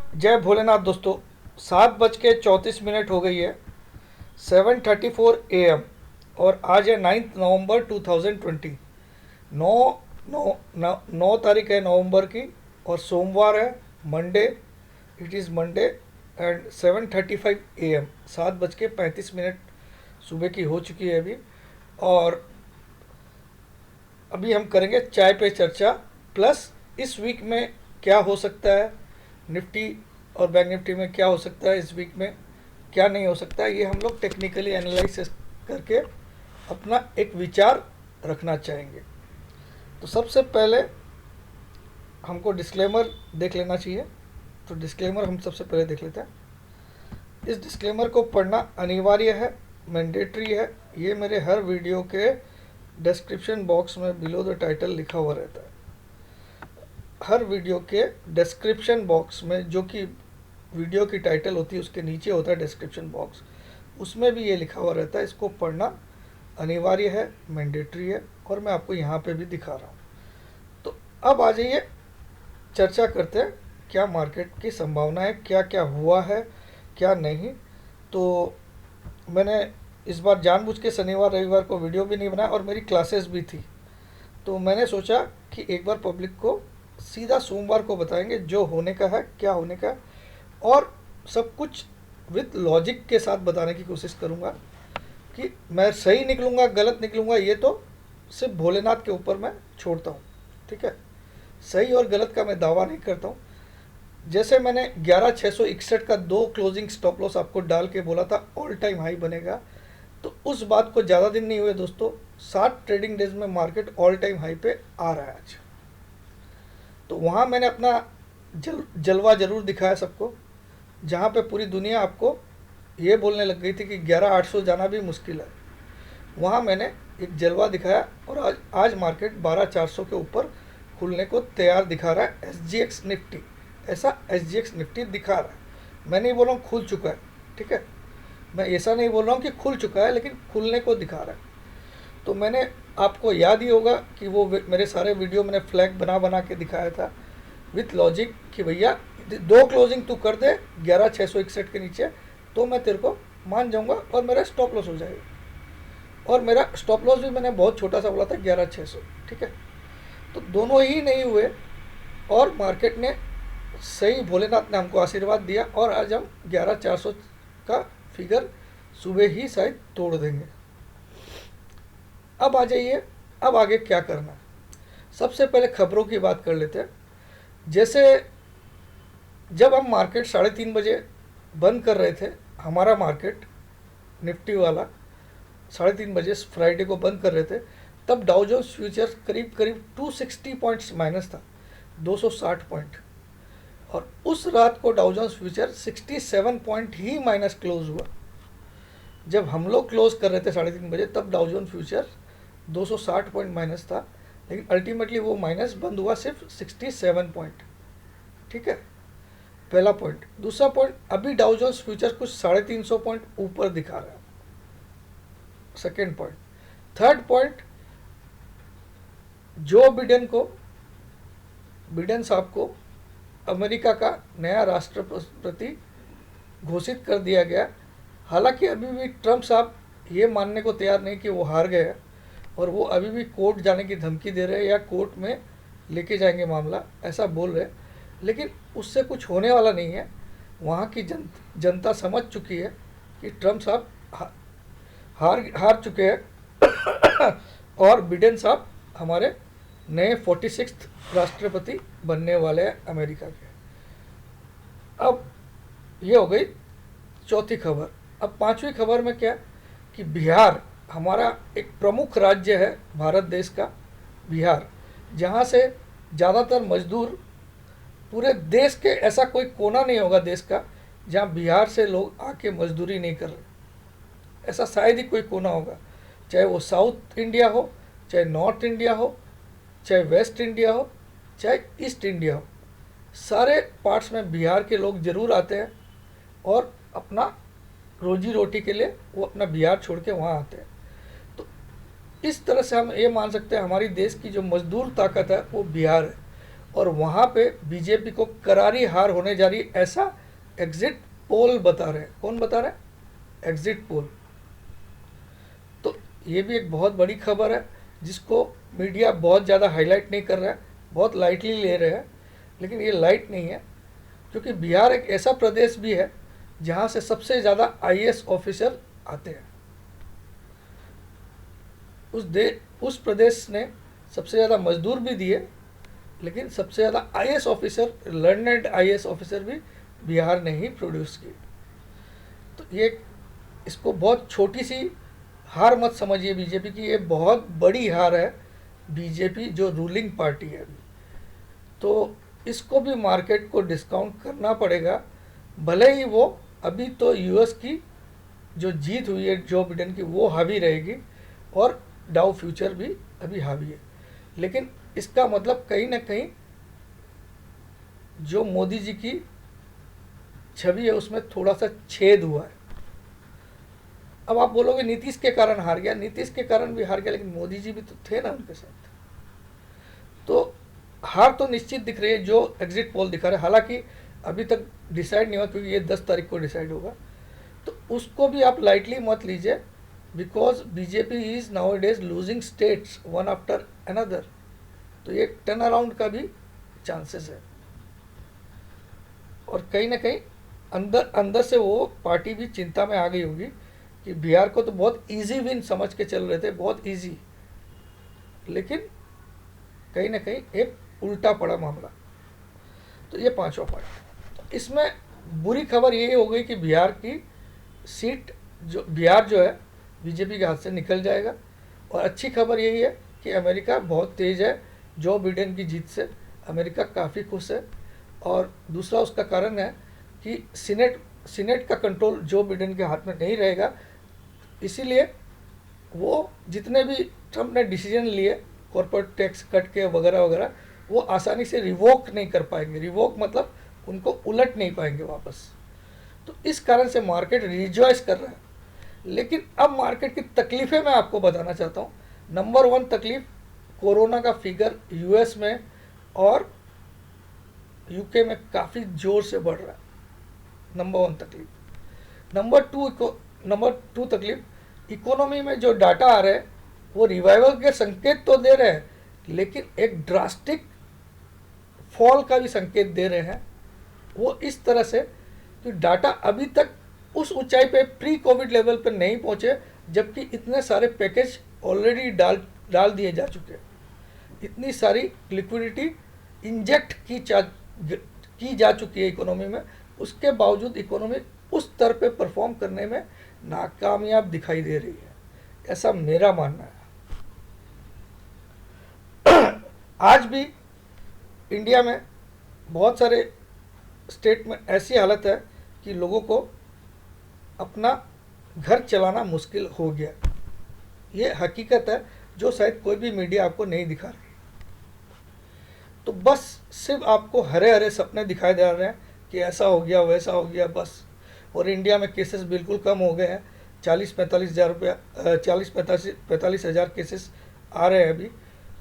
जय भोलेनाथ दोस्तों। 7:34 हो गई है। 7:34 AM। और आज है 9 नवंबर 2020। नौ नौ नौ 9 तारीख है नवंबर की। और सोमवार है, Monday. It is Monday. And 7:35 AM, 7:35 सुबह की हो चुकी है अभी। और अभी हम करेंगे चाय पे चर्चा, प्लस इस वीक में क्या हो सकता है, निफ्टी और बैंक निफ्टी में क्या हो सकता है इस वीक में, क्या नहीं हो सकता है, ये हम लोग टेक्निकली एनालिसिस करके अपना एक विचार रखना चाहेंगे। तो सबसे पहले हमको डिस्क्लेमर देख लेना चाहिए। तो डिस्क्लेमर हम सबसे पहले देख लेते हैं। इस डिस्क्लेमर को पढ़ना अनिवार्य है, मैंडेटरी है। ये मेरे हर वीडियो के डिस्क्रिप्शन बॉक्स में बिलो द टाइटल लिखा हुआ रहता है। हर वीडियो के डिस्क्रिप्शन बॉक्स में, जो कि वीडियो की टाइटल होती है उसके नीचे होता है डिस्क्रिप्शन बॉक्स, उसमें भी ये लिखा हुआ रहता है। इसको पढ़ना अनिवार्य है, मैंडेटरी है, और मैं आपको यहाँ पे भी दिखा रहा हूँ। तो अब आ जाइए, चर्चा करते हैं क्या मार्केट की संभावना है, क्या क्या हुआ है, क्या नहीं। तो मैंने इस बार जानबूझ के शनिवार रविवार को वीडियो भी नहीं बनाया, और मेरी क्लासेस भी थी। तो मैंने सोचा कि एक बार पब्लिक को सीधा सोमवार को बताएंगे जो होने का है, क्या होने का है, और सब कुछ विथ लॉजिक के साथ बताने की कोशिश करूँगा। कि मैं सही निकलूँगा गलत निकलूँगा ये तो सिर्फ भोलेनाथ के ऊपर मैं छोड़ता हूँ। ठीक है, सही और गलत का मैं दावा नहीं करता हूँ। जैसे मैंने 11,661 का 2 क्लोजिंग स्टॉप लॉस आपको डाल के बोला था ऑल टाइम हाई बनेगा, तो उस बात को ज़्यादा दिन नहीं हुए दोस्तों, 7 ट्रेडिंग डेज में मार्केट ऑल टाइम हाई पे आ रहा है आज। तो वहाँ मैंने अपना जलवा ज़रूर दिखाया सबको, जहाँ पे पूरी दुनिया आपको ये बोलने लग गई थी कि 11,800 जाना भी मुश्किल है। वहाँ मैंने एक जलवा दिखाया, और आज मार्केट 12,400 के ऊपर खुलने को तैयार दिखा रहा है। SGX निफ्टी, ऐसा SGX निफ्टी दिखा रहा है। मैं नहीं बोल रहा हूँ खुल चुका है, ठीक है, मैं ऐसा नहीं बोल रहा हूँ कि खुल चुका है, लेकिन खुलने को दिखा रहा है। तो मैंने, आपको याद ही होगा कि वो मेरे सारे वीडियो मैंने फ्लैग बना बना के दिखाया था विथ लॉजिक कि भैया 2 क्लोजिंग तू कर दे 11,661 के नीचे, तो मैं तेरे को मान जाऊंगा और मेरा स्टॉप लॉस हो जाएगा। और मेरा स्टॉप लॉस भी मैंने बहुत छोटा सा बोला था, 11,600। ठीक है, तो दोनों ही नहीं हुए, और मार्केट ने सही, भोलेनाथ ने हमको आशीर्वाद दिया, और आज हम 11,400 का फिगर सुबह ही शायद तोड़ देंगे। अब आ जाइए, अब आगे क्या करना है। सबसे पहले खबरों की बात कर लेते हैं। जैसे जब हम मार्केट 3:30 बजे बंद कर रहे थे, हमारा मार्केट निफ्टी वाला 3:30 बजे फ्राइडे को बंद कर रहे थे, तब डाउ जोन्स फ्यूचर करीब करीब 260 पॉइंट्स माइनस था, 260 पॉइंट। और उस रात को डाउ जोन्स फ्यूचर 67 पॉइंट ही माइनस क्लोज हुआ। जब हम लोग क्लोज कर रहे थे 3:30 बजे, तब Dow Jones future 260 point minus था, लेकिन अल्टीमेटली वो माइनस बंद हुआ सिर्फ 67 पॉइंट। ठीक है, पहला पॉइंट। दूसरा पॉइंट, अभी डाउ जोन्स फ्यूचर कुछ 350 पॉइंट ऊपर दिखा रहा है, second point. Third point, Joe Biden साहब को अमेरिका का नया राष्ट्रपति घोषित कर दिया गया। हालांकि अभी भी ट्रंप साहब ये मानने को तैयार नहीं कि वो हार गए, और वो अभी भी कोर्ट जाने की धमकी दे रहे हैं या कोर्ट में लेके जाएंगे मामला, ऐसा बोल रहे हैं। लेकिन उससे कुछ होने वाला नहीं है। वहाँ की जनता समझ चुकी है कि ट्रंप साहब हार चुके हैं, और बिडेन साहब हमारे नए 46th राष्ट्रपति बनने वाले हैं अमेरिका के। अब ये हो गई चौथी खबर। अब पांचवी खबर में क्या, कि बिहार हमारा एक प्रमुख राज्य है भारत देश का, बिहार, जहाँ से ज़्यादातर मजदूर, पूरे देश के ऐसा कोई कोना नहीं होगा देश का जहाँ बिहार से लोग आके मजदूरी नहीं कर रहे, ऐसा शायद ही कोई कोना होगा। चाहे वो साउथ इंडिया हो, चाहे नॉर्थ इंडिया हो, चाहे वेस्ट इंडिया हो, चाहे ईस्ट इंडिया हो, सारे पार्ट्स में बिहार के लोग ज़रूर आते हैं, और अपना रोजी रोटी के लिए वो अपना बिहार छोड़ के वहाँ आते हैं। तो इस तरह से हम ये मान सकते हैं हमारी देश की जो मजदूर ताकत है वो बिहार है। और वहाँ पे बीजेपी को करारी हार होने जा रही है, ऐसा एग्जिट पोल बता रहे हैं। कौन बता रहा है? Exit poll. तो ये भी एक बहुत बड़ी खबर है जिसको मीडिया बहुत ज़्यादा हाईलाइट नहीं कर रहा है, बहुत लाइटली ले रहे हैं। लेकिन ये लाइट नहीं है, क्योंकि बिहार एक ऐसा प्रदेश भी है जहाँ से सबसे ज़्यादा आईएएस ऑफिसर आते हैं। उस प्रदेश ने सबसे ज़्यादा मजदूर भी दिए, लेकिन सबसे ज़्यादा IAS officer, learned IAS officer भी बिहार ने ही प्रोड्यूस किए। तो ये, इसको बहुत छोटी सी हार मत समझिए बीजेपी की, ये बहुत बड़ी हार है बीजेपी जो रूलिंग पार्टी है अभी। तो इसको भी मार्केट को डिस्काउंट करना पड़ेगा, भले ही वो अभी तो यूएस की जो जीत हुई है जो बिडेन की वो हावी रहेगी और डाउ फ्यूचर भी अभी हावी है, लेकिन इसका मतलब कहीं ना कहीं जो मोदी जी की छवि है उसमें थोड़ा सा छेद हुआ है। अब आप बोलोगे नीतीश के कारण हार गया, नीतीश के कारण भी हार गया, लेकिन मोदी जी भी तो थे ना उनके साथ। तो हार तो निश्चित दिख रही है जो एग्जिट पोल दिखा रहे हैं, हालांकि अभी तक डिसाइड नहीं हुआ क्योंकि ये 10 तारीख को डिसाइड होगा। तो उसको भी आप लाइटली मत लीजिए, because BJP is now days losing states one after another. तो ये टर्न अराउंड का भी चांसेस है, और कहीं ना कहीं अंदर अंदर से वो पार्टी भी चिंता में आ गई होगी कि बिहार को तो बहुत इजी विन समझ के चल रहे थे, बहुत इजी, लेकिन कहीं ना कहीं एक उल्टा पड़ा मामला। तो ये पांचवा पॉइंट। इसमें बुरी खबर ये हो गई कि बिहार की सीट बिहार जो है बीजेपी के हाथ से निकल जाएगा, और अच्छी खबर यही है कि अमेरिका बहुत तेज़ है जो बिडेन की जीत से, अमेरिका काफ़ी खुश है। और दूसरा उसका कारण है कि सीनेट का कंट्रोल जो बिडेन के हाथ में नहीं रहेगा, इसीलिए वो जितने भी ट्रम्प ने डिसीजन लिए कॉर्पोरेट टैक्स कट के वगैरह वगैरह, वो आसानी से रिवोक नहीं कर पाएंगे। रिवोक मतलब उनको उलट नहीं पाएंगे वापस। तो इस कारण से मार्केट रिजॉइस कर रहा है। लेकिन अब मार्केट की तकलीफ़ें मैं आपको बताना चाहता हूँ। नंबर 1 तकलीफ, कोरोना का फिगर यूएस में और यूके में काफ़ी ज़ोर से बढ़ रहा है, नंबर 1 तकलीफ। नंबर टू तकलीफ, इकोनॉमी में जो डाटा आ रहे हैं वो रिवाइवल के संकेत तो दे रहे हैं, लेकिन एक ड्रास्टिक फॉल का भी संकेत दे रहे हैं। वो इस तरह से कि डाटा अभी तक उस ऊंचाई पे प्री कोविड लेवल पर नहीं पहुंचे, जबकि इतने सारे पैकेज ऑलरेडी डाल दिए जा चुके हैं, इतनी सारी लिक्विडिटी इंजेक्ट की जा चुकी है इकोनॉमी में। उसके बावजूद इकोनॉमी उस स्तर पे परफॉर्म करने में नाकामयाब दिखाई दे रही है, ऐसा मेरा मानना है। आज भी इंडिया में बहुत सारे स्टेट में ऐसी हालत है कि लोगों को अपना घर चलाना मुश्किल हो गया। ये हकीकत है जो शायद कोई भी मीडिया आपको नहीं दिखा रही। तो बस सिर्फ आपको हरे हरे सपने दिखाई दे रहे हैं कि ऐसा हो गया वैसा हो गया बस। और इंडिया में केसेस बिल्कुल कम हो गए हैं, 45 हज़ार केसेस आ रहे हैं अभी।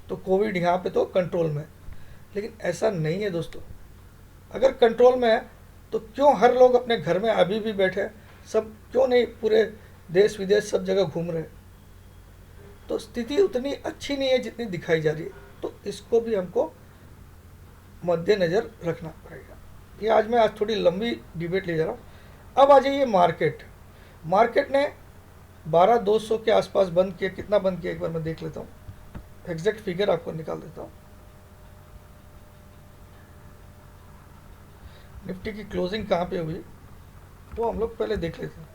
तो कोविड यहाँ पे तो कंट्रोल में, लेकिन ऐसा नहीं है दोस्तों। अगर कंट्रोल में है तो क्यों हर लोग अपने घर में अभी भी बैठे हैं, सब क्यों नहीं पूरे देश विदेश सब जगह घूम रहे हैं। तो स्थिति उतनी अच्छी नहीं है जितनी दिखाई जा रही है, तो इसको भी हमको मद्देनज़र रखना पड़ेगा। ये आज थोड़ी लंबी डिबेट ले जा रहा हूँ। अब आ जाइए मार्केट ने 12,200 के आसपास बंद किया। कितना बंद किया एक बार मैं देख लेता हूँ, एग्जैक्ट फिगर आपको निकाल देता हूँ। निफ्टी की क्लोजिंग कहाँ पे हुई वो हम लोग पहले देख लेते हैं।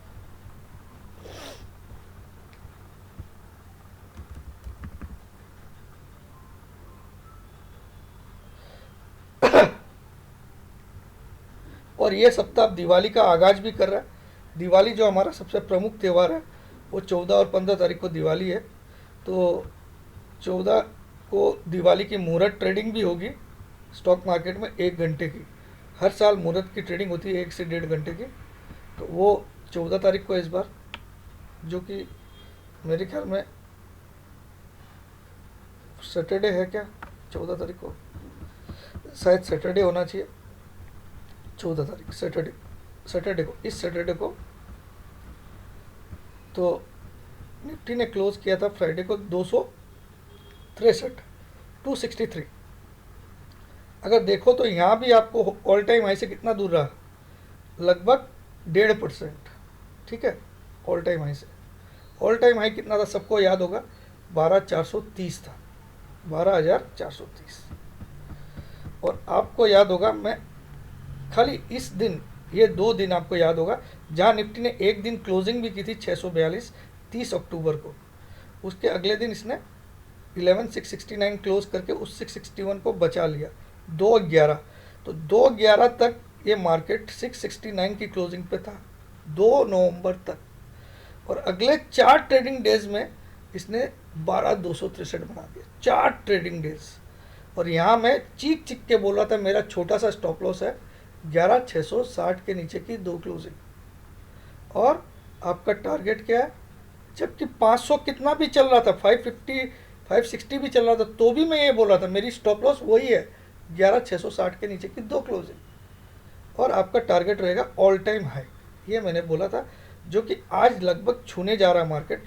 और ये सप्ताह दिवाली का आगाज भी कर रहा है। दिवाली जो हमारा सबसे प्रमुख त्यौहार है वो 14 और 15 तारीख को दिवाली है। तो 14 को दिवाली की मुहूर्त ट्रेडिंग भी होगी स्टॉक मार्केट में 1 घंटे की। हर साल मुहूर्त की ट्रेडिंग होती है 1 से 1.5 घंटे की। तो वो 14 तारीख को इस बार, जो कि मेरे ख्याल में सैटरडे है क्या, 14 तारीख को शायद सैटरडे होना चाहिए, 14 तारीख सैटरडे को, इस सैटरडे को। तो निफ्टी ने क्लोज किया था फ्राइडे को 263 अगर देखो तो यहाँ भी आपको ऑल टाइम हाई से कितना दूर रहा, लगभग 1.5%। ठीक है, ऑल टाइम हाई से। ऑल टाइम हाई कितना था सबको याद होगा, 12,430 था, 12,430। और आपको याद होगा, मैं खाली इस दिन, ये 2 दिन आपको याद होगा जहाँ निफ्टी ने एक दिन क्लोजिंग भी की थी 642 30 अक्टूबर को, उसके अगले दिन इसने 11,669 क्लोज करके उस 661 को बचा लिया 2/11। तो 2/11 तक ये मार्केट 669 की क्लोजिंग पे था 2 नवंबर तक, और अगले 4 ट्रेडिंग डेज में इसने 12,263 बना दिया, 4 ट्रेडिंग डेज। और यहाँ मैं चीख चीख के बोल रहा था मेरा छोटा सा स्टॉप लॉस है 11,660 के नीचे की 2 क्लोजिंग, और आपका टारगेट क्या है, जबकि 500 कितना भी चल रहा था, 550 560 भी चल रहा था, तो भी मैं ये बोल रहा था मेरी स्टॉप लॉस वही है 11,660 के नीचे की 2 क्लोजिंग, और आपका टारगेट रहेगा ऑल टाइम हाई, ये मैंने बोला था, जो कि आज लगभग छूने जा रहा है मार्केट।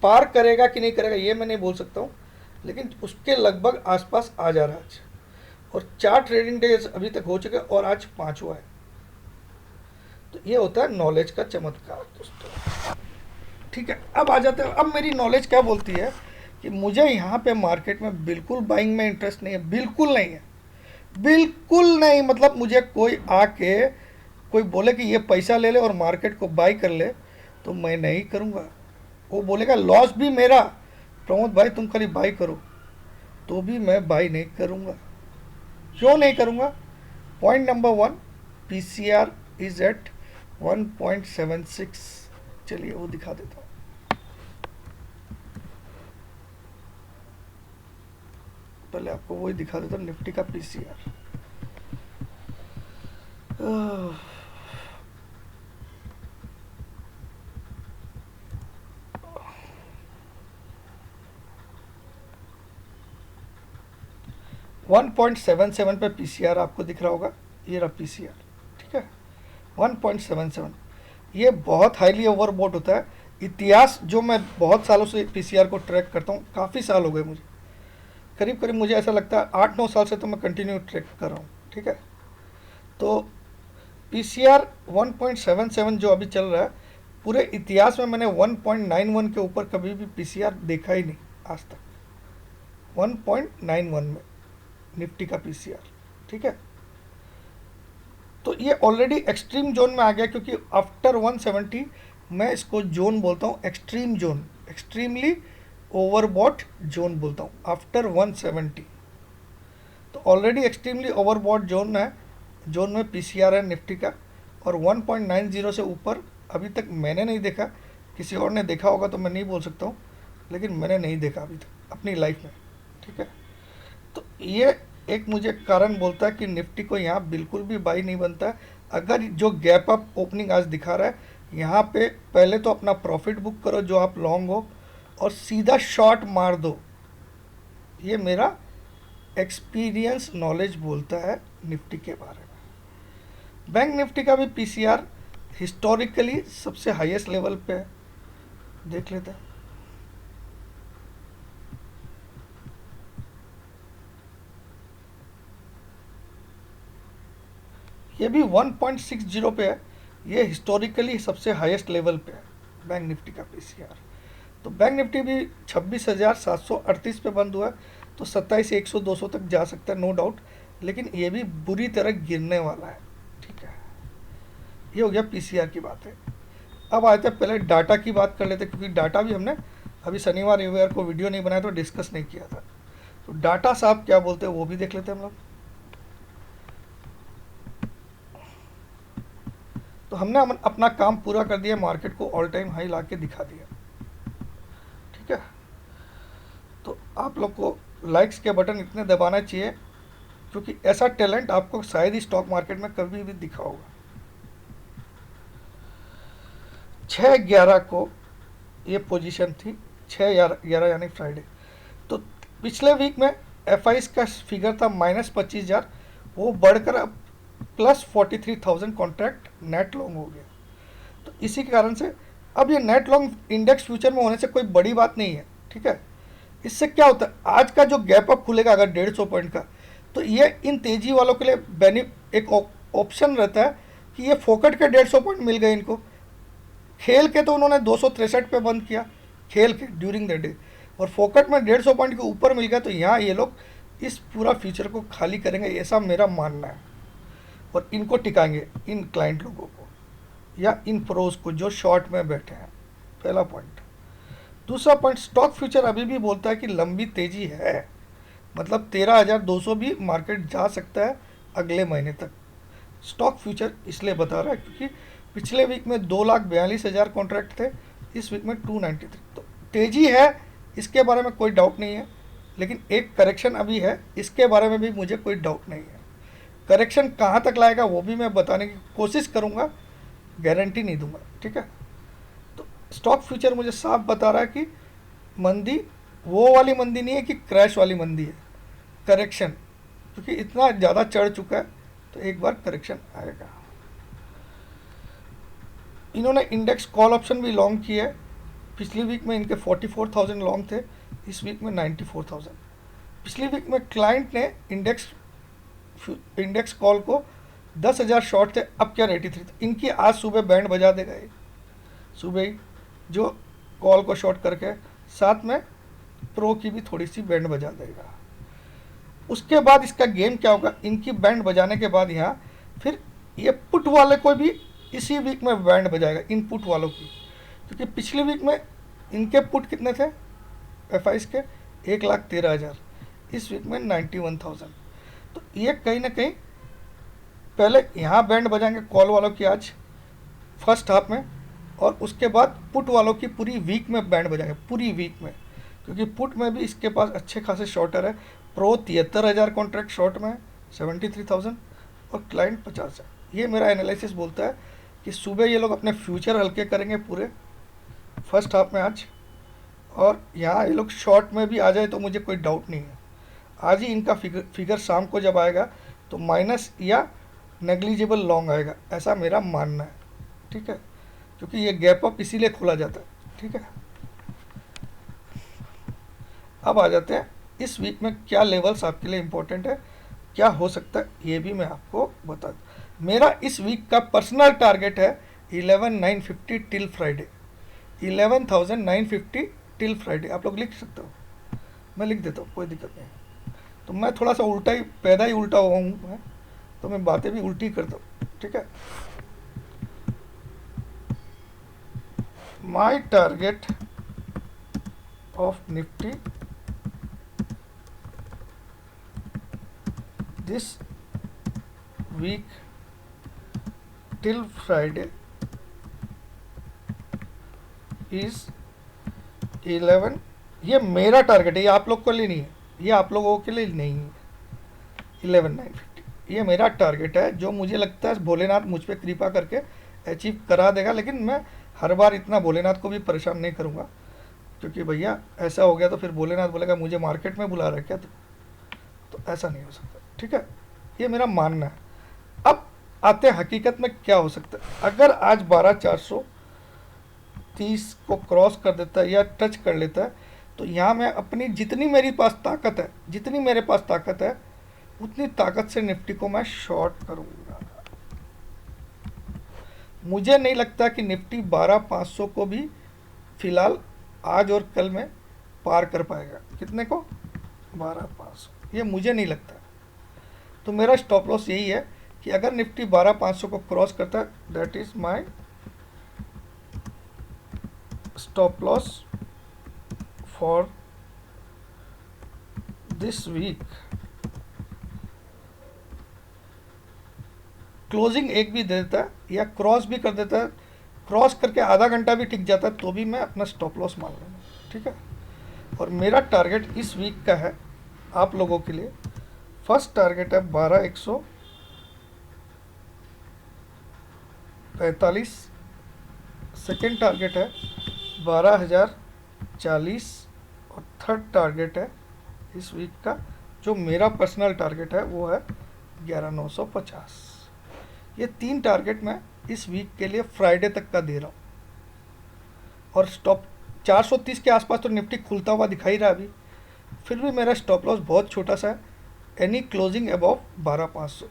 पार करेगा कि नहीं करेगा ये मैं नहीं बोल सकता हूँ, लेकिन उसके लगभग आसपास आ जा रहा है आज। और 4 ट्रेडिंग डेज अभी तक हो चुके और आज 5वां है। तो ये होता है नॉलेज का चमत्कार दोस्तों। ठीक है, अब आ जाते हैं, अब मेरी नॉलेज क्या बोलती है कि मुझे यहाँ पे मार्केट में बिल्कुल बाइंग में इंटरेस्ट नहीं है, बिल्कुल नहीं है, बिल्कुल नहीं। मतलब मुझे कोई आके कोई बोले कि ये पैसा ले ले और मार्केट को बाई कर ले, तो मैं नहीं करूँगा। वो बोलेगा लॉस भी मेरा, प्रमोद भाई तुम खाली बाई करो, तो भी मैं बाई नहीं करूँगा। क्यों नहीं करूँगा? Point number 1, PCR is at 1.76। चलिए वो दिखा देता हूँ। पहले आपको वही दिखा देता हूँ, निफ्टी का PCR। 1.77 पे PCR आपको दिख रहा होगा, ये रहा PCR। ठीक है, 1.77 ये बहुत हाईली ओवरबॉट होता है। इतिहास जो मैं बहुत सालों से PCR को ट्रैक करता हूँ, काफ़ी साल हो गए मुझे, करीब करीब मुझे ऐसा लगता है 8-9 साल से तो मैं कंटिन्यू ट्रैक कर रहा हूँ। ठीक है, तो PCR 1.77 जो अभी चल रहा है, पूरे इतिहास में मैंने 1.91 के ऊपर कभी भी PCR देखा ही नहीं आज तक, 1.91 में निफ्टी का PCR। ठीक है, तो ये ऑलरेडी एक्सट्रीम जोन में आ गया, क्योंकि आफ्टर 170 मैं इसको जोन बोलता हूँ, extreme zone, extremely overbought zone बोलता हूँ आफ्टर 170। तो ऑलरेडी एक्सट्रीमली ओवरबॉट जोन है, जोन में PCR है निफ्टी का, और 1.90 से ऊपर अभी तक मैंने नहीं देखा, किसी और ने देखा होगा तो मैं नहीं बोल सकता हूँ, लेकिन मैंने नहीं देखा अभी तक अपनी लाइफ में। ठीक है, तो ये एक मुझे कारण बोलता है कि निफ्टी को यहाँ बिल्कुल भी बाई नहीं बनता है। अगर जो गैप अप ओपनिंग आज दिखा रहा है, यहाँ पे पहले तो अपना प्रॉफिट बुक करो जो आप लॉन्ग हो, और सीधा शॉर्ट मार दो। ये मेरा एक्सपीरियंस नॉलेज बोलता है निफ्टी के बारे में। बैंक निफ्टी का भी PCR हिस्टोरिकली सबसे हाईएस्ट लेवल पे है, देख लेते हैं। ये भी 1.60 पे है, ये हिस्टोरिकली सबसे हाईएस्ट लेवल पे है बैंक निफ्टी का PCR। तो बैंक निफ्टी भी 26,738 पे बंद हुआ है, तो 27,100-200 तक जा सकता है नो डाउट, लेकिन ये भी बुरी तरह गिरने वाला है। ठीक है, ये हो गया PCR की बात है। अब आते हैं पहले डाटा की बात कर लेते हैं, क्योंकि डाटा भी हमने अभी शनिवार रविवार को वीडियो नहीं बनाया तो डिस्कस नहीं किया था। तो डाटा साहब क्या बोलते हैं वो भी देख लेते हैं हम लोग। तो हमने अपना काम पूरा कर दिया, मार्केट को ऑल टाइम हाई ला के दिखा दिया। ठीक है, तो आप लोग को लाइक्स के बटन इतने दबाना चाहिए, क्योंकि ऐसा टैलेंट आपको शायद ही स्टॉक मार्केट में कभी भी दिखा होगा। 6/11 को ये पोजीशन थी, 6/11 यानी फ्राइडे। तो पिछले वीक में FIs का फिगर था -25,000, वो बढ़कर अब +43,000 कॉन्ट्रैक्ट नेट लॉन्ग हो गया। तो इसी के कारण से अब ये नेट लॉन्ग इंडेक्स फ्यूचर में होने से कोई बड़ी बात नहीं है, ठीक है। इससे क्या होता है, आज का जो गैप अप खुलेगा अगर 150 पॉइंट का, तो ये इन तेजी वालों के लिए एक ऑप्शन रहता है कि ये फोकट के 150 पॉइंट मिल गए इनको। खेल के तो उन्होंने 263 पे बंद किया, खेल के ड्यूरिंग द डे, और फोकट में 150 पॉइंट के ऊपर मिल गया, तो यहाँ ये लोग इस पूरा फ्यूचर को खाली करेंगे, ऐसा मेरा मानना है, और इनको टिकाएंगे, इन क्लाइंट लोगों को या इन प्रोज को जो शॉर्ट में बैठे हैं। पहला पॉइंट। दूसरा पॉइंट, स्टॉक फ्यूचर अभी भी बोलता है कि लंबी तेजी है, मतलब 13,200 भी मार्केट जा सकता है अगले महीने तक। स्टॉक फ्यूचर इसलिए बता रहा है क्योंकि पिछले वीक में 2,42,000 कॉन्ट्रैक्ट थे, इस वीक में 293। तो तेजी है, इसके बारे में कोई डाउट नहीं है, लेकिन एक करेक्शन अभी है, इसके बारे में भी मुझे कोई डाउट नहीं है। करेक्शन कहाँ तक लाएगा वो भी मैं बताने की कोशिश करूँगा, गारंटी नहीं दूंगा, ठीक है। तो स्टॉक फ्यूचर मुझे साफ बता रहा है कि मंदी वो वाली मंदी नहीं है कि क्रैश वाली मंदी है, करेक्शन, क्योंकि इतना ज़्यादा चढ़ चुका है, तो एक बार करेक्शन आएगा। इन्होंने इंडेक्स कॉल ऑप्शन भी लॉन्ग किया है, पिछली वीक में इनके 44,000 लॉन्ग थे, इस वीक में 94,000। पिछली वीक में क्लाइंट ने इंडेक्स कॉल को 10,000 शॉर्ट थे, अब क्या 83 थे। इनकी आज सुबह बैंड बजा देगा ये, सुबह ही जो कॉल को शॉर्ट करके, साथ में प्रो की भी थोड़ी सी बैंड बजा देगा। उसके बाद इसका गेम क्या होगा, इनकी बैंड बजाने के बाद यहाँ फिर ये पुट वाले को भी इसी वीक में बैंड बजाएगा, इन पुट वालों की, क्योंकि पिछली वीक में इनके पुट कितने थे FIs के, 1,13,000, इस वीक में 91,000। तो ये कहीं ना कहीं पहले यहाँ बैंड बजाएंगे कॉल वालों की आज फर्स्ट हाफ में, और उसके बाद पुट वालों की पूरी वीक में बैंड बजाएंगे, पूरी वीक में, क्योंकि पुट में भी इसके पास अच्छे खासे शॉर्टर है। प्रो 73,000 कॉन्ट्रैक्ट शॉर्ट में, 73,000, और क्लाइंट 50 है। ये मेरा एनालिसिस बोलता है कि सुबह ये लोग अपने फ्यूचर हल्के करेंगे पूरे फर्स्ट हाफ में आज, और यहाँ ये लोग शॉर्ट में भी आ जाए तो मुझे कोई डाउट नहीं है। आज ही इनका फिगर शाम को जब आएगा तो माइनस या नेग्लिजिबल लॉन्ग आएगा, ऐसा मेरा मानना है, ठीक है, क्योंकि ये गैप अप इसीलिए खोला जाता है, ठीक है। अब आ जाते हैं इस वीक में क्या लेवल्स आपके लिए इंपॉर्टेंट है, क्या हो सकता है, ये भी मैं आपको बता दूँ। मेरा इस वीक का पर्सनल टारगेट है 11,950 टिल फ्राइडे, 11,950 टिल फ्राइडे। आप लोग लिख सकते हो, मैं लिख देता हूँ, कोई दिक्कत नहीं। तो मैं थोड़ा सा उल्टा ही, पैदा ही उल्टा हुआ हूँ मैं, तो मैं बातें भी उल्टी करता हूँ, ठीक है। My target of Nifty this week till Friday is 11। ये मेरा टारगेट है, ये आप लोग के लिए नहीं है, ये आप लोगों के लिए नहीं है। 11,950 ये मेरा टारगेट है, जो मुझे लगता है भोलेनाथ मुझ पर कृपा करके अचीव करा देगा, लेकिन मैं हर बार इतना भोलेनाथ को भी परेशान नहीं करूँगा, क्योंकि भैया ऐसा हो गया तो फिर भोलेनाथ बोलेगा मुझे मार्केट में बुला रहा है क्या, तो ऐसा नहीं हो सकता, ठीक है। ये मेरा मानना है। अब आते हैं हकीकत में क्या हो सकता है। अगर आज 12,430 को क्रॉस कर देता है या टच कर लेता है, तो यहाँ मैं अपनी जितनी मेरे पास ताकत है उतनी ताकत से निफ्टी को मैं शॉर्ट करूँगा। मुझे नहीं लगता कि निफ्टी 12,500 को भी फिलहाल आज और कल में पार कर पाएगा। कितने को? 12,500, ये मुझे नहीं लगता। तो मेरा स्टॉप लॉस यही है कि अगर निफ्टी 12,500 को क्रॉस करता है, that is my stop loss for this week. Closing एक भी दे देता है या क्रॉस भी कर देता है, क्रॉस करके आधा घंटा भी टिक जाता है, तो भी मैं अपना स्टॉप लॉस मान लूँगा, ठीक है। और मेरा टारगेट इस वीक का है आप लोगों के लिए, फर्स्ट टारगेट है 12,145, सेकेंड टारगेट है 12,040, और थर्ड टारगेट है इस वीक का जो मेरा पर्सनल टारगेट है वो है 11,950। ये 3 टारगेट मैं इस वीक के लिए फ्राइडे तक का दे रहा हूँ। और स्टॉप 430 के आसपास तो निफ्टी खुलता हुआ दिखाई रहा अभी, फिर भी मेरा स्टॉप लॉस बहुत छोटा सा है। Any closing above 12,500,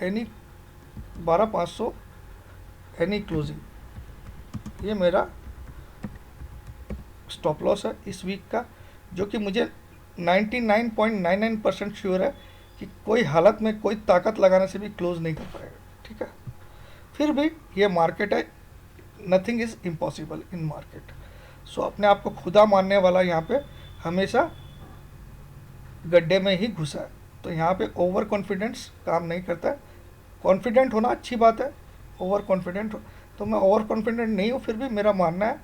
any 12,500 any closing, ये मेरा स्टॉप लॉस है इस वीक का, जो कि मुझे 99.99% श्योर है कि कोई हालत में कोई ताकत लगाने से भी क्लोज नहीं कर पाएगा। ठीक है, फिर भी ये मार्केट है, nothing is impossible in market. So अपने आप को खुदा मानने वाला यहाँ पे हमेशा गड्ढे में ही घुसा है। तो यहाँ पे ओवर कॉन्फिडेंस काम नहीं करता है। कॉन्फिडेंट होना अच्छी बात है, ओवर कॉन्फिडेंट हो, तो मैं ओवर कॉन्फिडेंट नहीं हूँ, फिर भी मेरा मानना है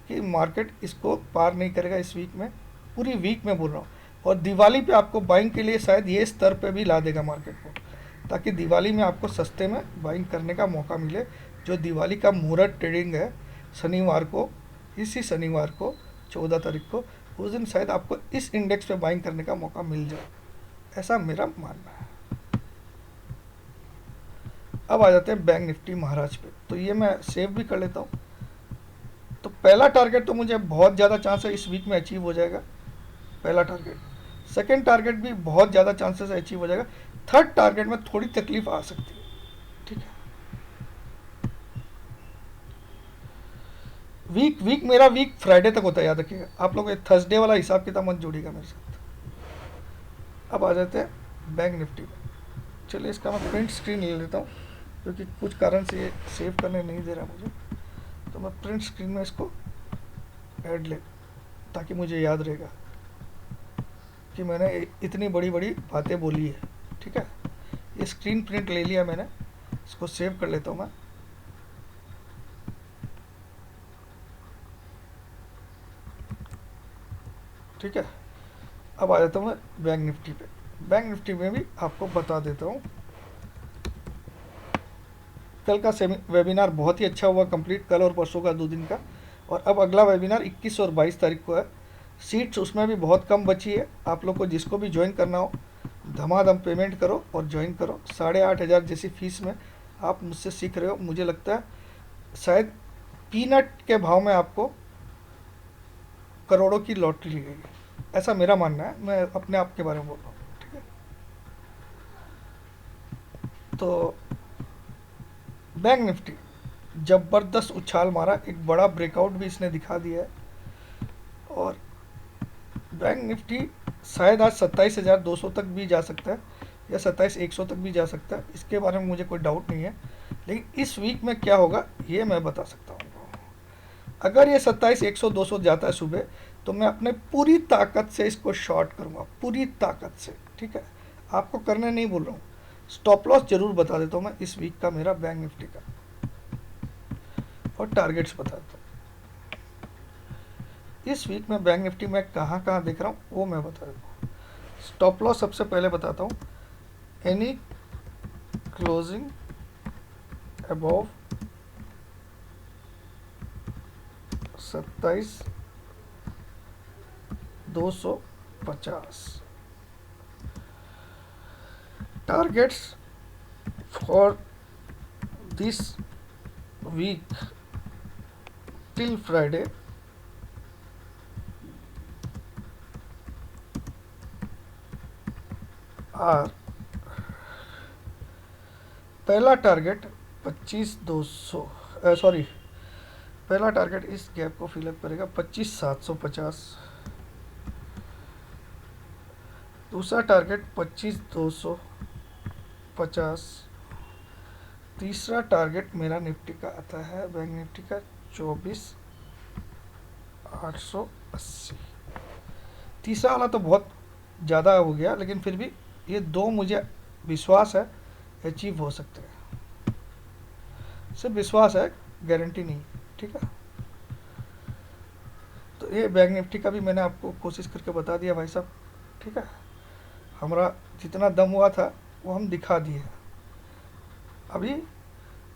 कि मार्केट इसको पार नहीं करेगा इस वीक में, पूरी वीक में बोल रहा हूँ। और दिवाली पे आपको बाइंग के लिए शायद ये स्तर पे भी ला देगा मार्केट को, ताकि दिवाली में आपको सस्ते में बाइंग करने का मौका मिले। जो दिवाली का मुहूर्त ट्रेडिंग है शनिवार को, इसी शनिवार को 14 तारीख को, उस दिन शायद आपको इस इंडेक्स पे बाइंग करने का मौका मिल जाए, ऐसा मेरा मानना है। अब आ जाते हैं बैंक निफ्टी महाराज पे, तो ये मैं सेव भी कर लेता हूँ। तो पहला टारगेट तो मुझे बहुत ज़्यादा चांस है इस वीक में अचीव हो जाएगा, पहला टारगेट। सेकंड टारगेट भी बहुत ज़्यादा चांसेस अचीव हो जाएगा। थर्ड टारगेट में थोड़ी तकलीफ आ सकती है। ठीक है, मेरा वीक फ्राइडे तक होता है, याद रखिएगा आप लोग। थर्सडे वाला हिसाब किताब मत जोड़िएगा मेरे साथ। अब आ जाते हैं बैंक निफ्टी में। चलिए इसका मैं प्रिंट स्क्रीन ले लेता हूँ, क्योंकि कुछ कारण से ये सेव करने नहीं दे रहा मुझे, तो मैं प्रिंट स्क्रीन में इसको ऐड ले, ताकि मुझे याद रहेगा कि मैंने इतनी बड़ी बड़ी बातें बोली है। ठीक है, ये स्क्रीन प्रिंट ले लिया मैंने, इसको सेव कर लेता हूँ मैं। ठीक है, अब आ जाता हूँ मैं बैंक निफ्टी पे। बैंक निफ्टी में भी आपको बता देता हूँ, कल का वेबिनार बहुत ही अच्छा हुआ कंप्लीट, कल और परसों का 2 दिन का। और अब अगला वेबिनार 21 और 22 तारीख को है। सीट्स उसमें भी बहुत कम बची है। आप लोग को जिसको भी ज्वाइन करना हो, धमाधम पेमेंट करो और ज्वाइन करो। 8,500 जैसी फीस में आप मुझसे सीख रहे हो। मुझे लगता है शायद पीनट के भाव में आपको करोड़ों की लॉटरी लगेगी, ऐसा मेरा मानना है। मैं अपने आप के बारे में बोल रहा हूँ। ठीक है, तो बैंक निफ्टी ज़बरदस्त उछाल मारा, एक बड़ा ब्रेकआउट भी इसने दिखा दिया है। और बैंक निफ्टी शायद आज 27,200 तक भी जा सकता है, या 27,100 तक भी जा सकता है, इसके बारे में मुझे कोई डाउट नहीं है। लेकिन इस वीक में क्या होगा ये मैं बता सकता हूँ। अगर ये 27,100 200 जाता है सुबह, तो मैं अपने पूरी ताकत से इसको शॉर्ट करूँगा, पूरी ताकत से। ठीक है, आपको करने नहीं बोल रहा हूँ, स्टॉप लॉस जरूर बता देता हूँ मैं इस वीक का मेरा बैंक निफ्टी का, और टारगेट्स बता देता हूँ। इस वीक में बैंक निफ्टी में कहाँ कहाँ देख रहा हूँ वो मैं बता देता हूँ। स्टॉप लॉस सबसे पहले बताता हूँ, any closing above 27,250। Targets for this week till Friday are, पहला टारगेट 25,200, सॉरी, पहला टारगेट इस गैप को फिलअप करेगा 25,750। दूसरा टारगेट 25,250। तीसरा टारगेट मेरा निफ्टी का आता है, बैंक निफ्टी का 24,880। तीसरा वाला तो बहुत ज़्यादा हो गया, लेकिन फिर भी ये 2 मुझे विश्वास है अचीव हो सकते हैं। सिर्फ विश्वास है, गारंटी नहीं। ठीक है, तो ये बैंक निफ्टी का भी मैंने आपको कोशिश करके बता दिया भाई साहब। ठीक है, हमारा जितना दम हुआ था वो हम दिखा दिए। अभी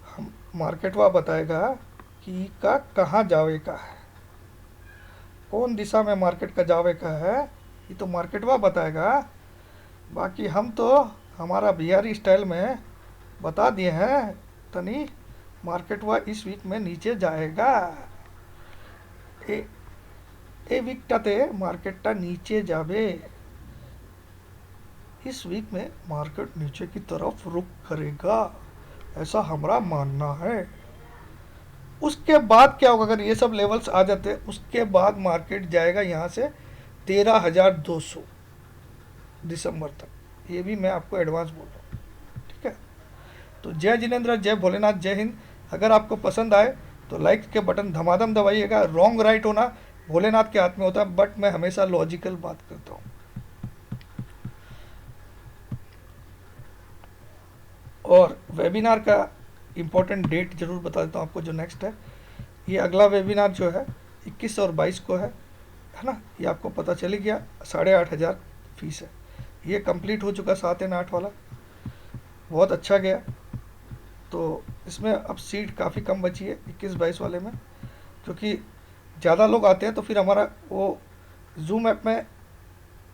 हम मार्केट वा बताएगा कि का कहाँ जावे का है, कौन दिशा में मार्केट का जावे का है, ये तो मार्केटवा बताएगा। बाकी हम तो हमारा बिहारी स्टाइल में बता दिए हैं तनी मार्केटवा इस वीक में नीचे जाएगा। ए ए वीकटाते मार्केटटा नीचे जाबे। इस वीक में मार्केट नीचे की तरफ रुख करेगा, ऐसा हमारा मानना है। उसके बाद क्या होगा, अगर ये सब लेवल्स आ जाते हैं उसके बाद मार्केट जाएगा यहाँ से 13,200 दिसंबर तक। ये भी मैं आपको एडवांस बोल रहा हूँ, ठीक है। तो जय जिनेंद्र, जय भोलेनाथ, जय हिंद। अगर आपको पसंद आए तो लाइक के बटन धमाधम दबाइएगा। रॉन्ग राइट होना भोलेनाथ के हाथ में होता है, बट मैं हमेशा लॉजिकल बात करता हूँ। और वेबिनार का इम्पोर्टेंट डेट जरूर बता देता हूँ आपको जो नेक्स्ट है। ये अगला वेबिनार जो है 21 और 22 को है ना। ये आपको पता चल गया, 8,500 फीस है। ये कंप्लीट हो चुका 7 और 8 वाला, बहुत अच्छा गया। तो इसमें अब सीट काफ़ी कम बची है 21-22 वाले में, क्योंकि ज़्यादा लोग आते हैं तो फिर हमारा वो जूम ऐप में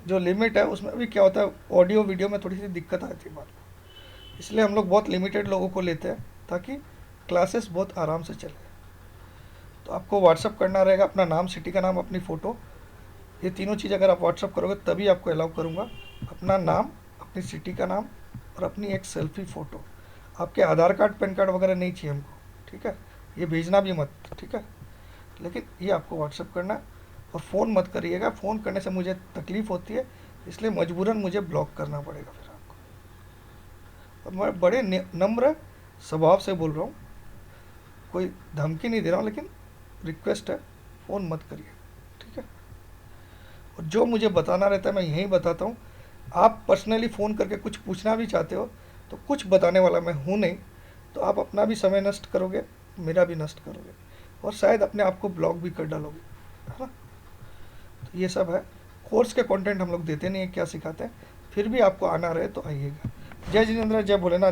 जो लिमिट है उसमें भी क्या होता है, ऑडियो वीडियो में थोड़ी सी दिक्कत आती है बाद में। इसलिए हम लोग बहुत लिमिटेड लोगों को लेते हैं ताकि क्लासेस बहुत आराम से चले। तो आपको व्हाट्सअप करना रहेगा, अपना नाम, सिटी का नाम, अपनी फ़ोटो। ये तीनों चीज़ अगर आप व्हाट्सअप करोगे तभी आपको अलाउ करूँगा। अपना नाम, अपनी सिटी का नाम और अपनी एक सेल्फी फ़ोटो। आपके आधार कार्ड, पैन कार्ड वगैरह नहीं चाहिए हमको, ठीक है। ये भेजना भी मत, ठीक है। लेकिन ये आपको व्हाट्सअप करना है। और फ़ोन मत करिएगा, फ़ोन करने से मुझे तकलीफ़ होती है, इसलिए मजबूरन मुझे ब्लॉक करना पड़ेगा फिर आपको। और मैं बड़े नम्र स्वभाव से बोल रहा हूँ, कोई धमकी नहीं दे रहा हूँ, लेकिन रिक्वेस्ट है, फ़ोन मत करिए, ठीक है। और जो मुझे बताना रहता है मैं यहीं बताता हूँ। आप पर्सनली फ़ोन करके कुछ पूछना भी चाहते हो तो कुछ बताने वाला मैं हूँ नहीं, तो आप अपना भी समय नष्ट करोगे, मेरा भी नष्ट करोगे, और शायद अपने आप को ब्लॉक भी कर डालोगे, है ना। तो ये सब है। कोर्स के कंटेंट हम लोग देते नहीं है, क्या सिखाते हैं, फिर भी आपको आना रहे तो आइएगा। जय जिनेंद्र, जय भोलेनाथ।